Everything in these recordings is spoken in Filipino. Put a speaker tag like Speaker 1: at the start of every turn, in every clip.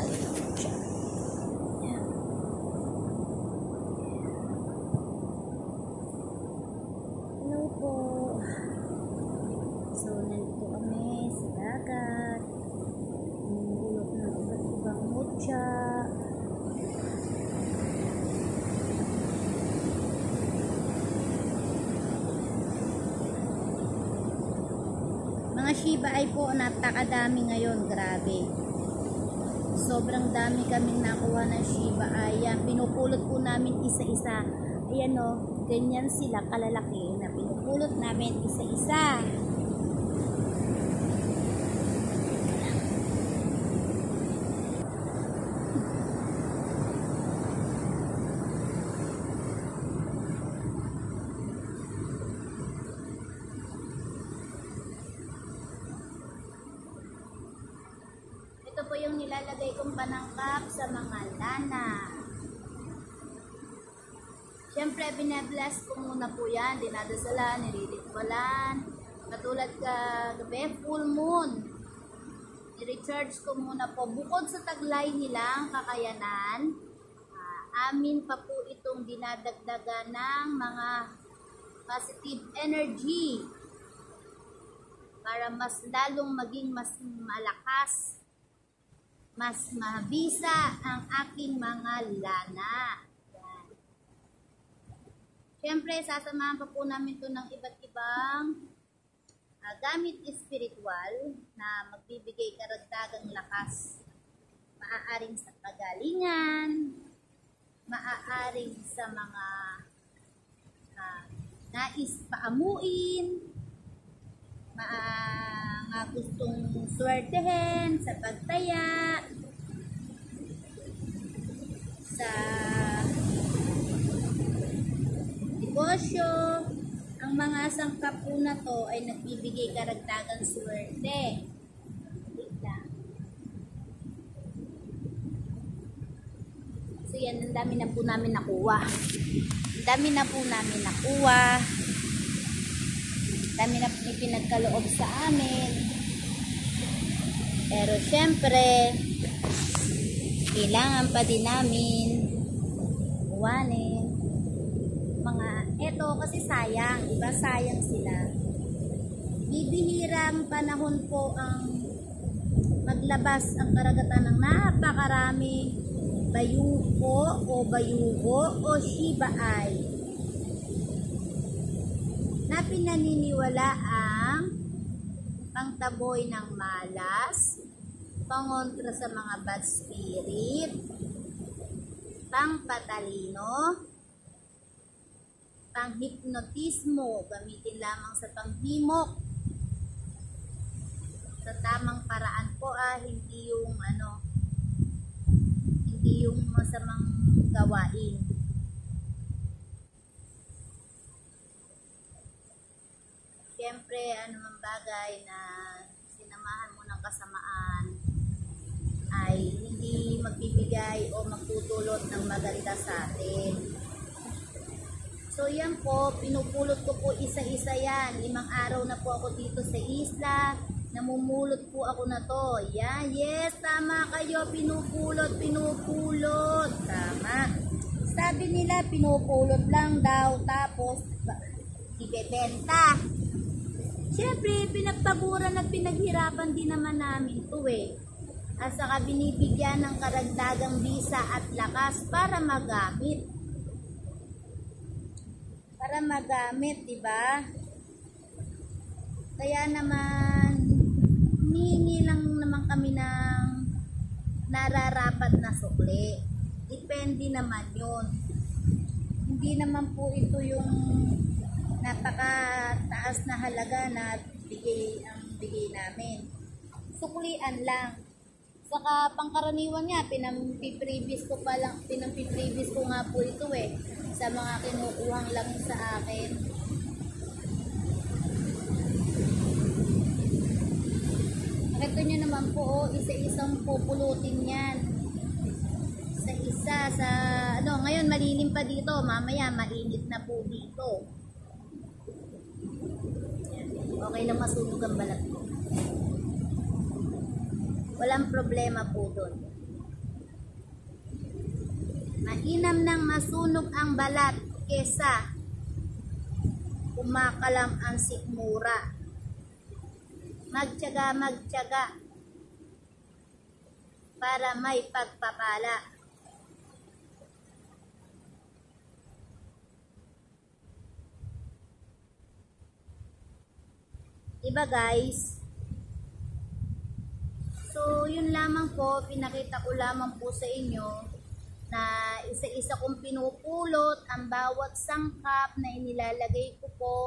Speaker 1: Hello po. So, nandito kami sa dagat. Ulog ng iba't ibang mutya. Mga Shiba ay po, napakadami ngayon, grabe. Sobrang dami kaming nakuha ng Shiba ay. Pinupulot po namin isa-isa. Ayan o, ganyan sila kalalaki na pinupulot namin isa-isa. Ito po yung nilalagay kong panangkap sa mga lana. Siyempre, binabless ko muna po yan. Dinadasalan, nililitwalan. Katulad gabi, full moon. I-recharge ko muna po. Bukod sa taglay nilang kakayanan, amin pa po itong dinadagdagan ng mga positive energy para mas lalong maging mas malakas, mas mabisa ang aking mga lana. Yan. Siyempre, sasamahan pa po namin ito ng iba't ibang gamit espiritual na magbibigay karagdagang lakas. Maaaring sa kagalingan, maaaring sa mga nais paamuin, mga gustong swertehin sa pagtaya, sa negosyo. Ang mga sangkap po na to ay nagbibigay karagdagang swerte. So yan, ang dami na po namin nakuha. Ang dami na po namin nakuha. Dami na po pinagkaloob sa amin. Pero syempre, kailangan pa din namin kuhanin. Eto kasi sayang, diba? Sayang sila. Bibihirang panahon po ang maglabas ang karagatan ng napakarami bayuko o bayugo o Shiba ay na pinaniniwala ang pangtaboy ng malas, pangontra sa mga bad spirit, pangpatalino, panghipnotismo, gamitin lamang sa panghimok. Sa tamang paraan po, hindi yung masamang gawain. Siyempre, anumang bagay na sinamahan mo ng kasamaan ay hindi magbibigay o magtutulot ng maganda sa atin. So yan po, pinupulot ko po isa-isa yan. 5 araw na po ako dito sa isla. Namumulot po ako na to. Yan, yes, tama kayo. Pinupulot. Tama. Sabi nila, pinupulot lang daw. Tapos, ibebenta. Siyempre, pinagpaguran at pinaghirapan din naman namin to eh. At saka binibigyan ng karagdagang bisa at lakas para magamit. Diba? Kaya naman, hihingi lang naman kami ng nararapat na sukli. Depende naman yun. Hindi naman po ito yung napakataas na halaga na bigay namin. Suklian lang. Saka pangkaraniwan nga, pinampiprevious ko nga po ito eh. Sa mga kinukuhang lang sa akin. Ito nyo naman po, isa-isang pupulutin yan. Isa-isa sa, ngayon malilim pa dito, mamaya mainit na po dito. Okay lang masunog ang balat ko. Walang problema po doon. Mainam nang masunog ang balat kesa kumakalam ang sikmura. Magtiyaga para may pagpapala. Diba guys? So, yun lamang po, pinakita ko lamang po sa inyo na isa-isa kong pinupulot ang bawat sangkap na inilalagay ko po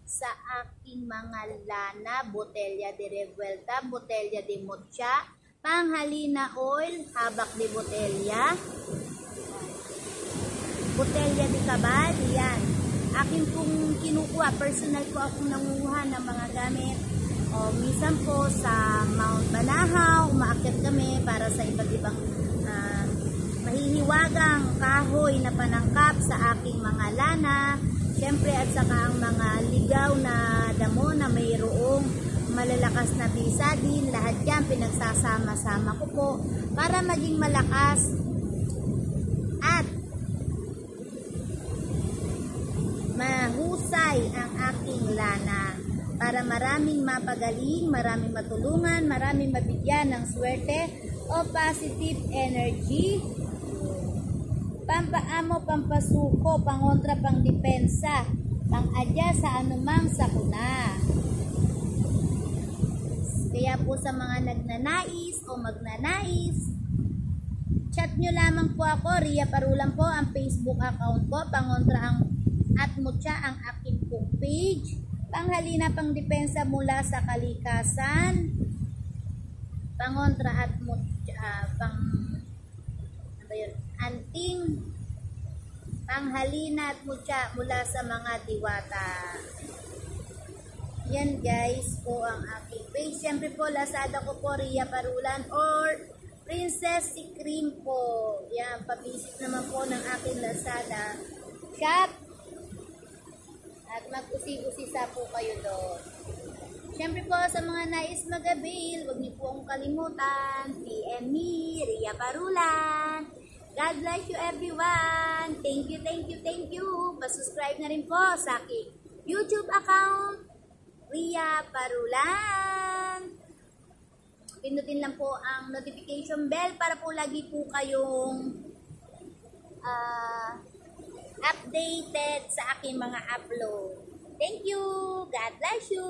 Speaker 1: sa aking mga lana, botelya de revuelta, botelya de mocha, panghalina oil, habak de botelya, botelya de cabal, yan. Akin pong kinukuha, personal po akong nanguha ng mga gamit. O, minsan po sa Mount Banahaw, umaakyat kami para sa iba't ibang mahihiwagang kahoy na panangkap sa aking mga lana. Siyempre at saka ang mga ligaw na damo na mayroong malalakas na bisa din. Lahat yan pinagsasama-sama ko po para maging malakas at mahusay ang aking lana. Para maraming mapagaling, maraming matulungan, maraming mabigyan ng swerte o positive energy. Pampaamo, pampasuko, pangontra, pangdepensa, pangadya sa anumang sakuna. Kaya po sa mga nagnanais o magnanais, chat nyo lamang po ako, Ria Parulan po ang Facebook account ko, pangontra ang at mutya ang aking page. Panghalina, pangdepensa mula sa kalikasan, pangontra at anting, panghalina at mutya mula sa mga diwata. Yan guys po ang aking page. Siyempre po, Lazada ko po, Ria Parulan or Princess si Cream po. Yan, pabisit naman po ng aking Lazada shop. At mag-usi-usisa po kayo doon. Siyempre po sa mga nais mag-avail, huwag niyo po akong kalimutan. PM me, Ria Parulan. God bless you everyone. Thank you. Pa-subscribe na rin po sa aking YouTube account, Ria Parulan. Pinutin lang po ang notification bell para po lagi po kayong updated sa aking mga upload. Thank you. God bless you.